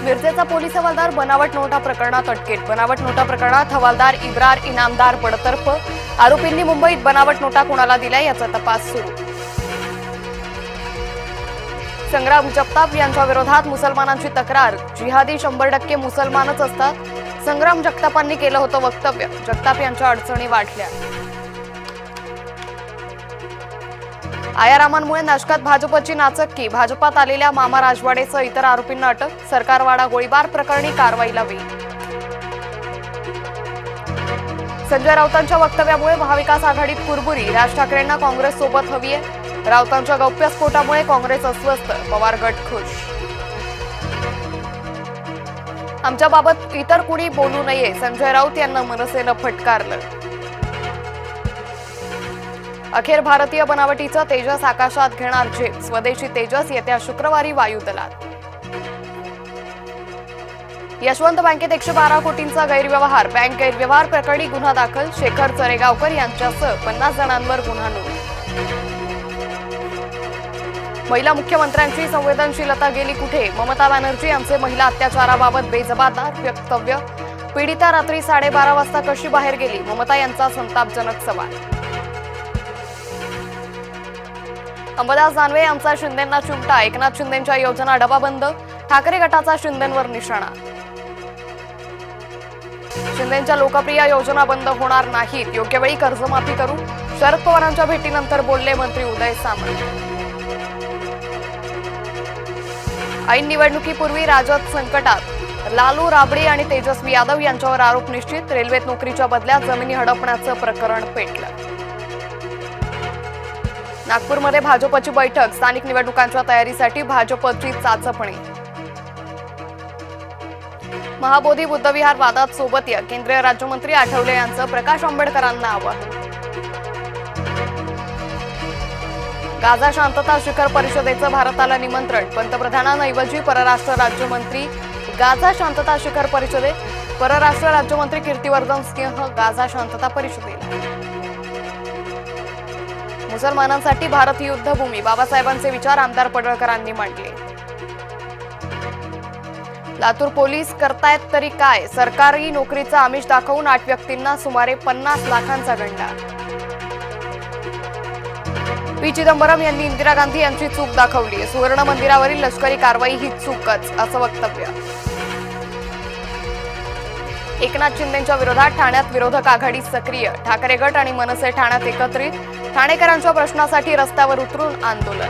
मिरजेचा police हवालदार बनावट नोटा प्रकरणात अटकेत। बनावट नोटा प्रकरणात हवालदार इब्रार इनामदार बडतर्फ। आरोपींनी मुंबईत बनावट नोटा कोणाला दिल्या याचा तपास सुरू। संग्राम जगताप यांच्या विरोधात मुसलमानांची तक्रार। जिहादी 100% मुसलमानच असतात। संग्राम जगतापांनी केलं होतं वक्तव्य। जगताप यांच्या अडचणी वाढल्या। आयारामांमुळे नाशकात भाजपची नाचक्की। भाजपात आलेल्या मामा राजवाडेसह इतर आरोपींना अटक। सरकारवाडा गोळीबार प्रकरणी कारवाईला वेग। संजय राऊतांच्या वक्तव्यामुळे महाविकास आघाडीत कुरबुरी। राज ठाकरेंना काँग्रेस सोबत हवी आहे। राऊतांच्या गौप्यस्फोटामुळे काँग्रेस अस्वस्थ। पवार गट खुश। आमच्याबाबत इतर कुणी बोलू नये, संजय राऊत यांना मनसेनं फटकारलं। अखेर भारतीय बनावटीचा तेजस आकाशात घेणार झेप। स्वदेशी तेजस येत्या शुक्रवारी वायुदलात। यशवंत बँकेत 112 कोटींचा गैरव्यवहार। बँक गैरव्यवहार प्रकरणी गुन्हा दाखल। शेखर चरेगावकर यांच्यासह 50 जणांवर गुन्हा नोंद। महिला मुख्यमंत्र्यांची संवेदनशीलता गेली कुठे? ममता बॅनर्जी यांचे महिला अत्याचाराबाबत बेजबाबदार वक्तव्य। पीडिता रात्री 12:30 वाजता कशी बाहेर गेली? ममता यांचा संतापजनक सवाल। अंबादास दानवे यांचा शिंदेंना चिमटा। एकनाथ शिंदेंच्या योजना डबाबंद। ठाकरे गटाचा शिंदेंवर निशाणा। शिंदेंच्या लोकप्रिय योजना बंद होणार नाहीत। योग्य वेळी कर्जमाफी करू। शरद पवारांच्या भेटीनंतर बोलले मंत्री उदय सामंत। ऐन निवडणुकीपूर्वी राजद संकटात। लालू राबडी आणि तेजस्वी यादव यांच्यावर आरोप निश्चित। रेल्वेत नोकरीच्या बदल्यात जमिनी हडपण्याचं प्रकरण पेटलं। नागपूरमध्ये भाजपची बैठक। स्थानिक निवडणुकांच्या तयारीसाठी भाजपची चाचपणी। महाबोधी बुद्धविहार वादात सोबत या। केंद्रीय राज्यमंत्री आठवले यांचं प्रकाश आंबेडकरांना आवाहन। गाझा शांतता शिखर परिषदेचं भारताला निमंत्रण। पंतप्रधानांऐवजी परराष्ट्र राज्यमंत्री गाझा शांतता शिखर परिषदेत। परराष्ट्र राज्यमंत्री कीर्तिवर्धन सिंह गाझा शांतता परिषदेला। मुसलमानांसाठी भारत ही युद्धभूमी। बाबासाहेबांचे विचार आमदार पडळकरांनी मांडले। लातूर पोलीस करतायत तरी काय? सरकारी नोकरीचा आमिष दाखवून 8 व्यक्तींना सुमारे 50 लाखांचा गंडा। पी चिदंबरम यांनी इंदिरा गांधी यांची चूक दाखवली। सुवर्ण मंदिरावरील लष्करी कारवाई ही चूकच, असं वक्तव्य। एकनाथ शिंदेंच्या विरोधात ठाण्यात विरोधक आघाडी सक्रिय। ठाकरे गट आणि मनसे ठाण्यात एकत्रित। ठाणेकरांच्या प्रश्नासाठी रस्त्यावर उतरून आंदोलन।